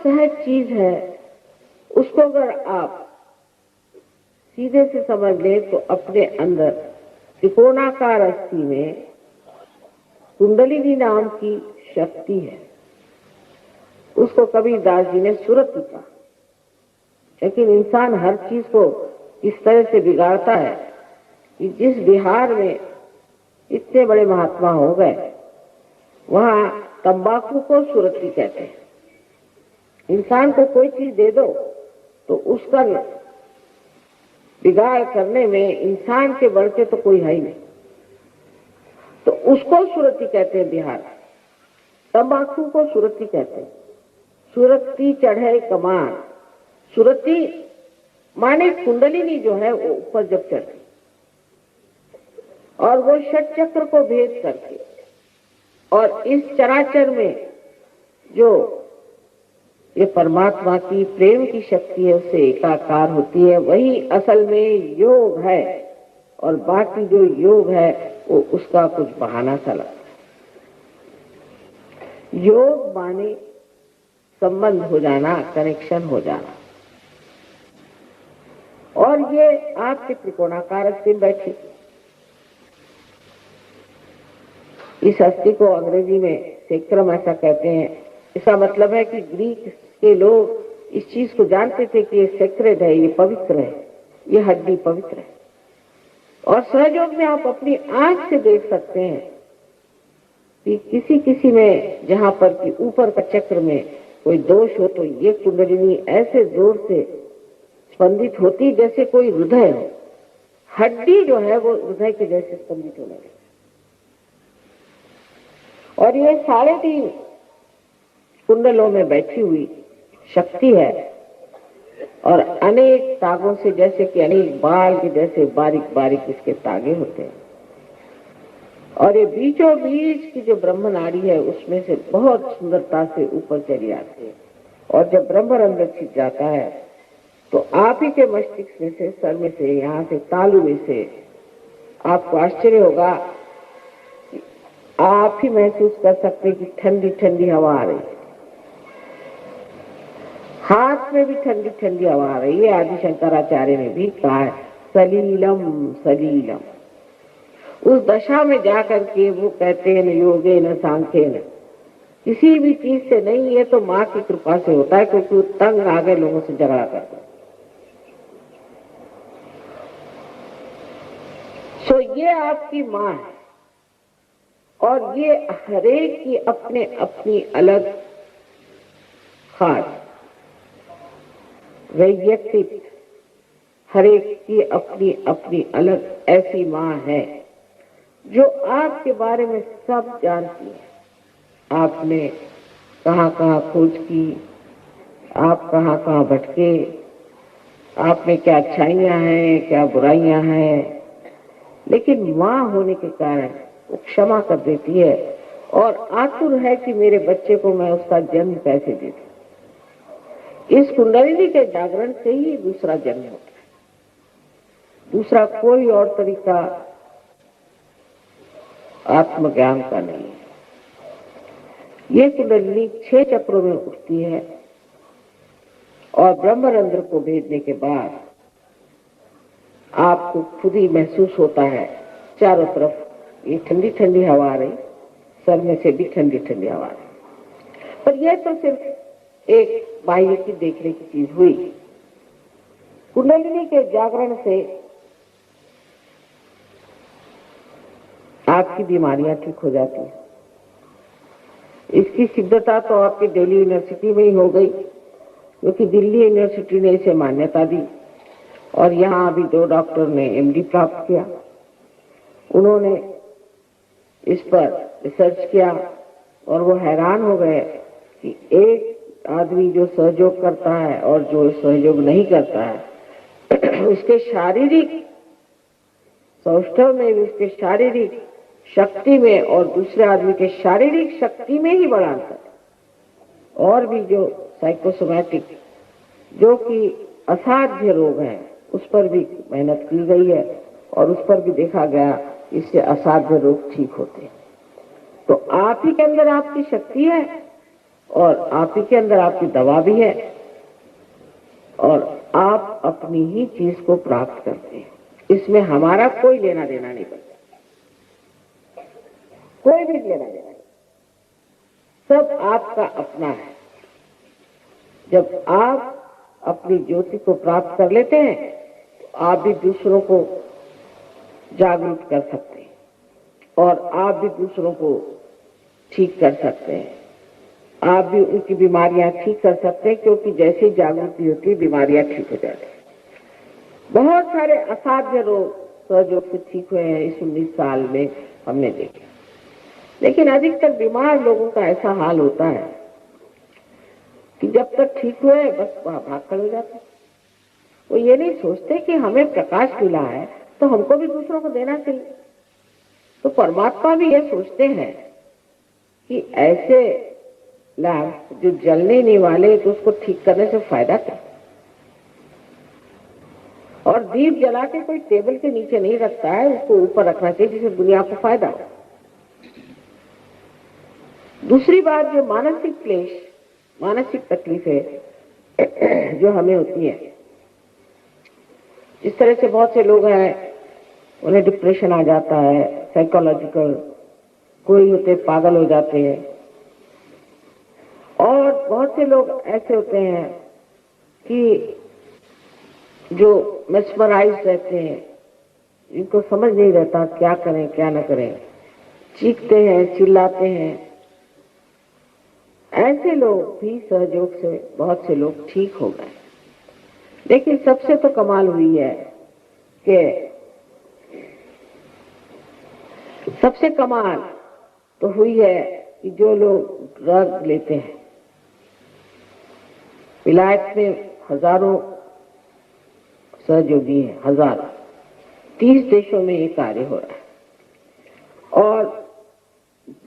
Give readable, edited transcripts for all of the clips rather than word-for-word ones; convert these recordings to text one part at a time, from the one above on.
सहज चीज है, उसको अगर आप सीधे से समझ लें तो अपने अंदर त्रिकोणाकार अस्थि में कुंडलिनी नाम की शक्ति है। उसको कबीरदास जी ने सुरति कहा। लेकिन इंसान हर चीज को इस तरह से बिगाड़ता है कि जिस बिहार में इतने बड़े महात्मा हो गए वहां तंबाकू को सुरति कहते हैं। इंसान को कोई चीज दे दो तो उसका बिगाड़ करने में इंसान के बढ़ के तो कोई है ही नहीं, तो उसको सुरति कहते हैं बिहार। तंबाकू को सुरति कहते हैं। सुरति चढ़े कमान, सुरति माने कुंडलिनी जो है वो ऊपर जब चढ़ती और वो षट चक्र को भेद करके और इस चराचर में जो ये परमात्मा की प्रेम की शक्ति है उससे एकाकार होती है, वही असल में योग है। और बाकी जो योग है वो उसका कुछ बहाना सा लगता है। योग माने संबंध हो जाना, कनेक्शन हो जाना। और ये आपके त्रिकोणाकार अस्थि में बैठी, इस अस्थि को अंग्रेजी में सेक्रम ऐसा कहते हैं। इसका मतलब है कि ग्रीक के लोग इस चीज को जानते थे कि ये सेक्रेड है, ये पवित्र है, ये हड्डी पवित्र है। और सहयोग में आप अपनी आंख से देख सकते हैं कि किसी किसी में जहां पर कि ऊपर का चक्र में कोई दोष हो तो ये कुंडलिनी ऐसे जोर से स्पंदित होती जैसे कोई हृदय हो। हड्डी जो है वो हृदय के जैसे स्पंदित होने लगती। और ये 3.5 कुंडलों में बैठी हुई शक्ति है और अनेक तागों से, जैसे कि अनेक बाल के जैसे बारीक बारीक इसके तागे होते हैं। और ये बीचों बीच की जो ब्रह्म नाड़ी है उसमें से बहुत सुंदरता से ऊपर चली आती है। और जब ब्रह्मरंध्र छिप जाता है तो आप ही के मस्तिष्क में से, सर में से, यहाँ से तालू में से आपको आश्चर्य होगा, आप ही महसूस कर सकते कि ठंडी ठंडी हवा आ रही है। हाथ में भी ठंडी ठंडी हवा आ रही है। आदि शंकराचार्य ने भी कहा है सलीलम सलीलम। उस दशा में जाकर के वो कहते हैं न योगे न सांख्य न, किसी भी चीज से नहीं, ये तो माँ की कृपा से होता है, क्योंकि वो तंग आ गए लोगों से झगड़ा करता। सो ये आपकी माँ है और ये हरेक की अपने अपनी अलग खास वैयक्तिक, हरेक की अपनी अपनी अलग ऐसी माँ है जो आपके बारे में सब जानती है। आपने कहाँ कहाँ खोज की, आप कहाँ कहाँ भटके, आप में क्या अच्छाइयाँ हैं, क्या बुराइयाँ हैं, लेकिन माँ होने के कारण वो क्षमा कर देती है और आतुर है कि मेरे बच्चे को मैं उसका जन्म कैसे दे दूं। इस कुंडलिनी के जागरण से ही दूसरा जन्म होता है। दूसरा कोई और तरीका आत्मज्ञान का नहीं है। ये कुंडलिनी 6 चक्रों में उठती है और ब्रह्मरंध्र को भेदने के बाद आपको खुद ही महसूस होता है चारों तरफ ये ठंडी ठंडी हवा आ रही, सर में से भी ठंडी ठंडी हवा आ रही। पर यह तो सिर्फ एक बाह्य की देखने की चीज हुई। कुंडलिनी के जागरण से आपकी बीमारियां ठीक हो जाती हैं। इसकी सिद्धता तो आपकी दिल्ली यूनिवर्सिटी में ही हो गई, क्योंकि दिल्ली यूनिवर्सिटी ने इसे मान्यता दी और यहाँ अभी 2 डॉक्टर ने एमडी प्राप्त किया। उन्होंने इस पर रिसर्च किया और वो हैरान हो गए कि एक आदमी जो सहयोग करता है और जो सहयोग नहीं करता है उसके शारीरिक सौष्ठव में, उसके शारीरिक शक्ति में और दूसरे आदमी के शारीरिक शक्ति में ही बड़ा अंतर है। और भी जो साइकोसोमैटिक जो कि असाध्य रोग है उस पर भी मेहनत की गई है और उस पर भी देखा गया इससे असाध्य रोग ठीक होते हैं। तो आप ही के अंदर आपकी शक्ति है और आप ही के अंदर आपकी दवा भी है और आप अपनी ही चीज को प्राप्त करते हैं। इसमें हमारा कोई लेना देना नहीं बनता, कोई भी लेना देना नहीं, सब आपका अपना है। जब आप अपनी ज्योति को प्राप्त कर लेते हैं तो आप भी दूसरों को जागरूक कर सकते हैं और आप भी दूसरों को ठीक कर सकते हैं। आप भी उनकी बीमारियां ठीक कर सकते हैं, क्योंकि जैसे जागृति होती है बीमारियां ठीक हो जाती हैं। बहुत सारे असाध्य रोग सहयोग से ठीक हुए हैं इस 19 साल में हमने देखे। लेकिन अधिकतर बीमार लोगों का ऐसा हाल होता है कि जब तक ठीक हुए बस वहां भाग कर हो जाते। वो ये नहीं सोचते कि हमें प्रकाश मिला है तो हमको भी दूसरों को देना चाहिए। तो परमात्मा भी ये सोचते हैं कि ऐसे लैंप जो जलने नहीं वाले तो उसको ठीक करने से फायदा क्या। और दीप जला के कोई टेबल के नीचे नहीं रखता है, उसको ऊपर रखना चाहिए जिससे दुनिया को फायदा हो। दूसरी बात, जो मानसिक क्लेश, मानसिक तकलीफें जो हमें होती है, इस तरह से बहुत से लोग हैं उन्हें डिप्रेशन आ जाता है, साइकोलॉजिकल, कोई होते पागल हो जाते हैं और बहुत से लोग ऐसे होते हैं कि जो मेस्मराइज रहते हैं, इनको समझ नहीं रहता क्या करें क्या न करें, चीखते हैं चिल्लाते हैं। ऐसे लोग भी सहयोग से बहुत से लोग ठीक हो गए। लेकिन सबसे तो कमाल हुई है कि सबसे कमाल तो हुई है कि जो लोग ड्रग लेते हैं, विलायत में हजारों सहयोगी हैं, हजारों, 30 देशों में ये कार्य हो रहा है और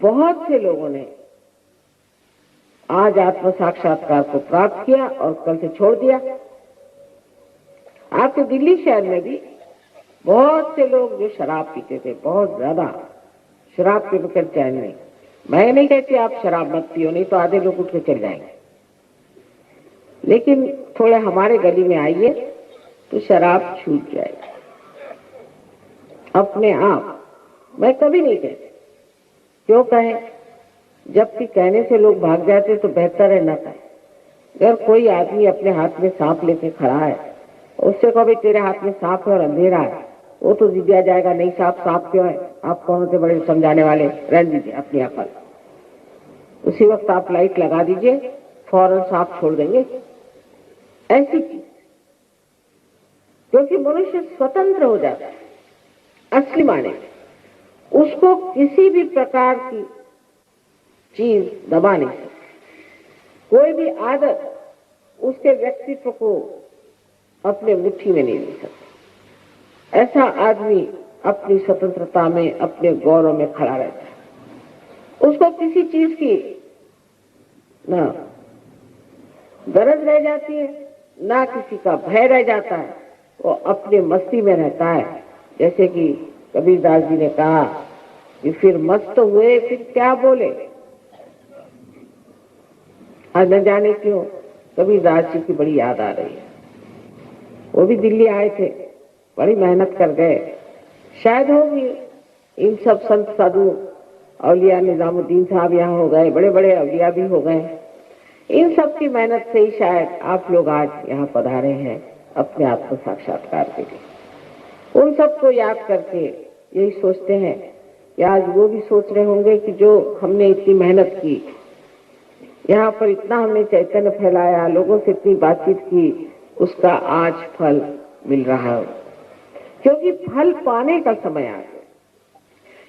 बहुत से लोगों ने आज आत्म साक्षात्कार को प्राप्त किया और कल से छोड़ दिया। आपके दिल्ली शहर में भी बहुत से लोग जो शराब पीते थे, बहुत ज्यादा शराब के बगैर चैन नहीं। मैं नहीं कहती आप शराब मत पियो, नहीं तो आधे लोग उठ के चल जाएंगे, लेकिन थोड़े हमारे गली में आइए तो शराब छूट जाएगी अपने आप। मैं कभी नहीं कहती, क्यों कहें, जबकि कहने से लोग भाग जाते तो बेहतर है न कहें। अगर कोई आदमी अपने हाथ में सांप लेके खड़ा है, उससे कभी तेरे हाथ में सांप है और अंधेरा है, वो तो जिद्दिया जाएगा, नहीं सांप क्यों है, आप कौन से बड़े समझाने वाले, रहने दीजिए अपनी अकल। उसी वक्त आप लाइट लगा दीजिए, फौरन सांप छोड़ देंगे। ऐसी चीज, क्योंकि मनुष्य स्वतंत्र हो जाता है असली माने में, उसको किसी भी प्रकार की चीज दबा नहीं सकती। कोई भी आदत उसके व्यक्तित्व को अपने मुट्ठी में नहीं ले सकती। ऐसा आदमी अपनी स्वतंत्रता में, अपने गौरव में खड़ा रहता है। उसको किसी चीज की ना गरज रह जाती है, ना किसी का भय रह जाता है, वो अपने मस्ती में रहता है। जैसे कि कबीरदास जी ने कहा कि फिर मस्त हुए फिर क्या बोले। आज न जाने क्यों कबीरदास जी की बड़ी याद आ रही है। वो भी दिल्ली आए थे, बड़ी मेहनत कर गए, शायद होगी इन सब संत साधु औलिया, निजामुद्दीन साहब यहाँ हो गए, बड़े बड़े औलिया भी हो गए। इन सब की मेहनत से ही शायद आप लोग आज यहाँ पधारे हैं अपने आत्म साक्षात्कार के लिए। उन सबको याद करके यही सोचते हैं कि आज वो भी सोच रहे होंगे कि जो हमने इतनी मेहनत की, यहाँ पर इतना हमने चैतन्य फैलाया, लोगों से इतनी बातचीत की, उसका आज फल मिल रहा है। क्योंकि फल पाने का समय आ गया।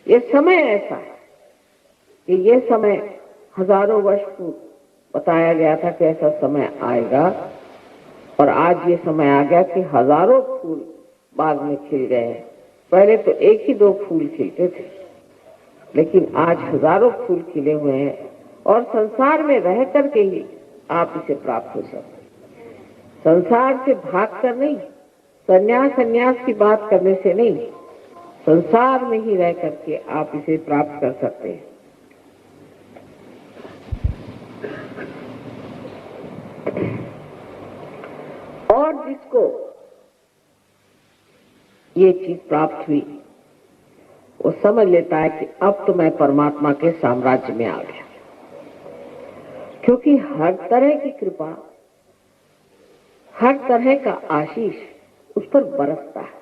ये समय ऐसा है कि ये समय हजारों वर्ष पूर्व बताया गया था कि ऐसा समय आएगा, और आज ये समय आ गया कि हजारों फूल बाग में खिल गए हैं। पहले तो एक ही दो फूल खिलते थे, लेकिन आज हजारों फूल खिले हुए हैं और संसार में रह करके ही आप इसे प्राप्त हो सकते। संसार से भागकर नहीं, संन्यास की बात करने से नहीं, संसार में ही रह करके आप इसे प्राप्त कर सकते हैं। जिसको ये चीज प्राप्त हुई वो समझ लेता है कि अब तो मैं परमात्मा के साम्राज्य में आ गया, क्योंकि हर तरह की कृपा, हर तरह का आशीष उस पर बरसता है।